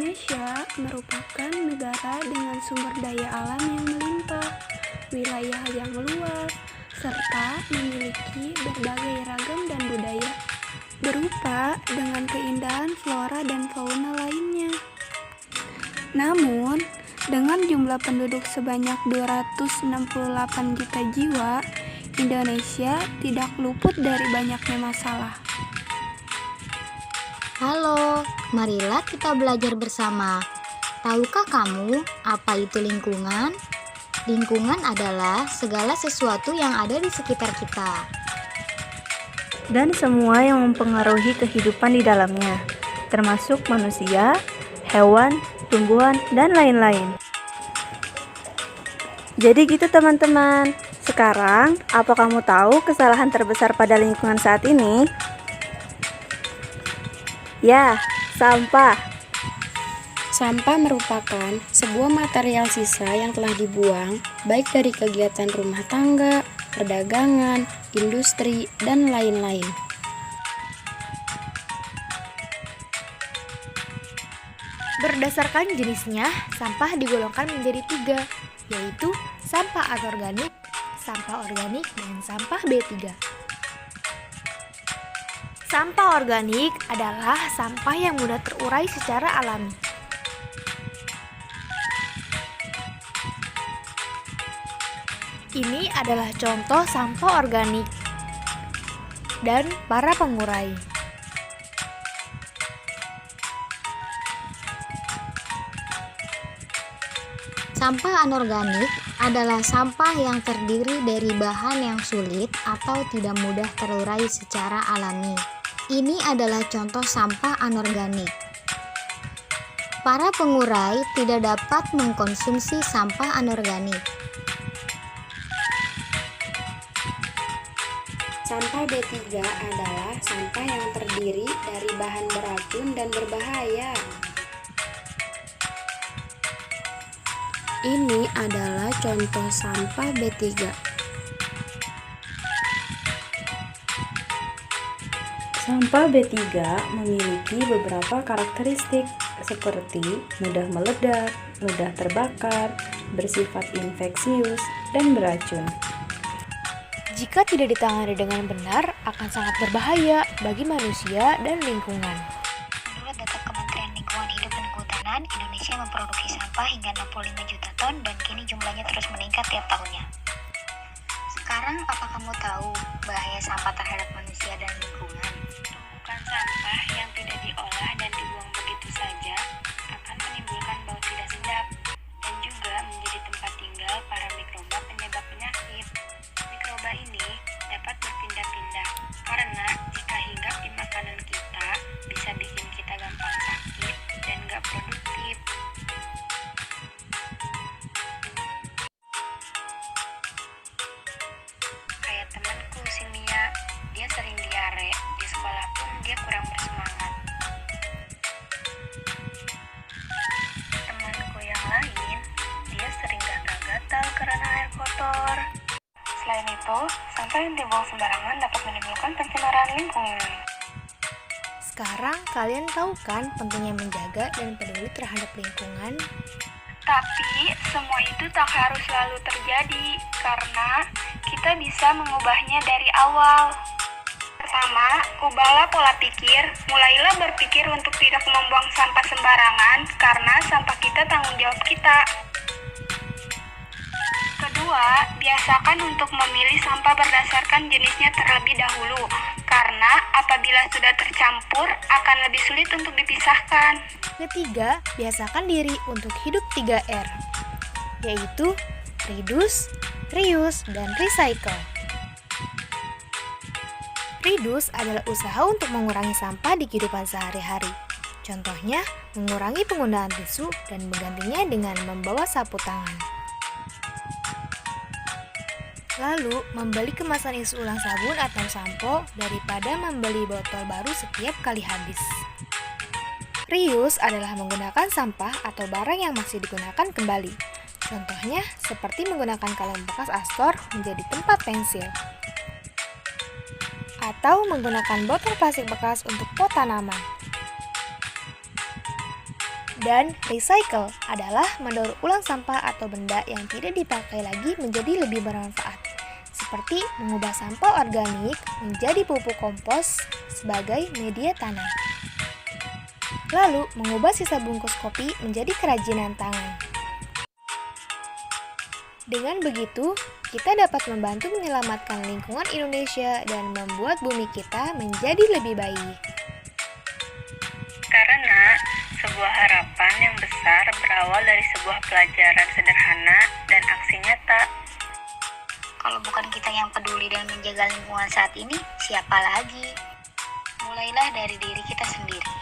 Indonesia merupakan negara dengan sumber daya alam yang melimpah, wilayah yang luas, serta memiliki berbagai ragam dan budaya, berupa dengan keindahan flora dan fauna lainnya. Namun, dengan jumlah penduduk sebanyak 268 juta jiwa, Indonesia tidak luput dari banyaknya masalah. Halo, marilah kita belajar bersama. Tahukah kamu apa itu lingkungan? Lingkungan adalah segala sesuatu yang ada di sekitar kita. Dan semua yang mempengaruhi kehidupan di dalamnya, termasuk manusia, hewan, tumbuhan, dan lain-lain. Jadi gitu teman-teman. Sekarang, apa kamu tahu kesalahan terbesar pada lingkungan saat ini? Ya, sampah. Sampah merupakan sebuah material sisa yang telah dibuang, baik dari kegiatan rumah tangga, perdagangan, industri, dan lain-lain. Berdasarkan jenisnya, sampah digolongkan menjadi 3, yaitu sampah anorganik, sampah organik, dan sampah B3. Sampah organik adalah sampah yang mudah terurai secara alami. Ini adalah contoh sampah organik dan para pengurai. Sampah anorganik adalah sampah yang terdiri dari bahan yang sulit atau tidak mudah terurai secara alami. Ini adalah contoh sampah anorganik. Para pengurai tidak dapat mengkonsumsi sampah anorganik. Sampah B3 adalah sampah yang terdiri dari bahan beracun dan berbahaya. Ini adalah contoh sampah B3. Sampah B3 memiliki beberapa karakteristik seperti mudah meledak, mudah terbakar, bersifat infeksius, dan beracun. Jika tidak ditangani dengan benar, akan sangat berbahaya bagi manusia dan lingkungan. Menurut data Kementerian Lingkungan Hidup dan Kehutanan, Indonesia memproduksi sampah hingga 65 juta ton dan kini jumlahnya terus meningkat tiap tahunnya. Sekarang, apa kamu tahu bahaya sampah terhadap manusia dan lingkungan? Tumpukan sampah yang tidak diolah dan dibuang begitu saja akan menimbulkan bau tidak sedap dan juga menjadi tempat tinggal para mikroba penyebab penyakit. Mikroba ini dapat berpindah-pindah karena jika hinggap di makanan kita bisa bikin kita gampang sakit dan gak produktif. Kayak temanku si Mia, dia sering diare, di sekolah pun dia kurang bersemangat. Temanku yang lain, dia sering gatal-gatal karena air kotor. Selain itu, sampah yang dibuang sembarangan dapat menimbulkan pencemaran lingkungan. Sekarang kalian tahu kan pentingnya menjaga dan peduli terhadap lingkungan? Tapi, semua itu tak harus selalu terjadi, karena kita bisa mengubahnya dari awal. Pertama, ubahlah pola pikir, mulailah berpikir untuk tidak membuang sampah sembarangan, karena sampah kita tanggung jawab kita. Kedua, biasakan untuk memilih sampah berdasarkan jenisnya terlebih dahulu, karena apabila sudah tercampur, akan lebih sulit untuk dipisahkan. Ketiga, biasakan diri untuk hidup 3R, yaitu reduce, reuse, dan recycle. Reduce adalah usaha untuk mengurangi sampah di kehidupan sehari-hari. Contohnya, mengurangi penggunaan tisu dan menggantinya dengan membawa sapu tangan. Lalu, membeli kemasan isi ulang sabun atau sampo daripada membeli botol baru setiap kali habis. Reuse adalah menggunakan sampah atau barang yang masih digunakan kembali. Contohnya, seperti menggunakan kaleng bekas Astor menjadi tempat pensil. Atau menggunakan botol plastik bekas untuk pot tanaman. Dan recycle adalah mendaur ulang sampah atau benda yang tidak dipakai lagi menjadi lebih bermanfaat, seperti mengubah sampah organik menjadi pupuk kompos sebagai media tanam. Lalu, mengubah sisa bungkus kopi menjadi kerajinan tangan. Dengan begitu, kita dapat membantu menyelamatkan lingkungan Indonesia dan membuat bumi kita menjadi lebih baik. Karena sebuah harapan yang besar berawal dari sebuah pelajaran sederhana dan aksi nyata. Kalau bukan kita yang peduli dan menjaga lingkungan saat ini, siapa lagi? Mulailah dari diri kita sendiri.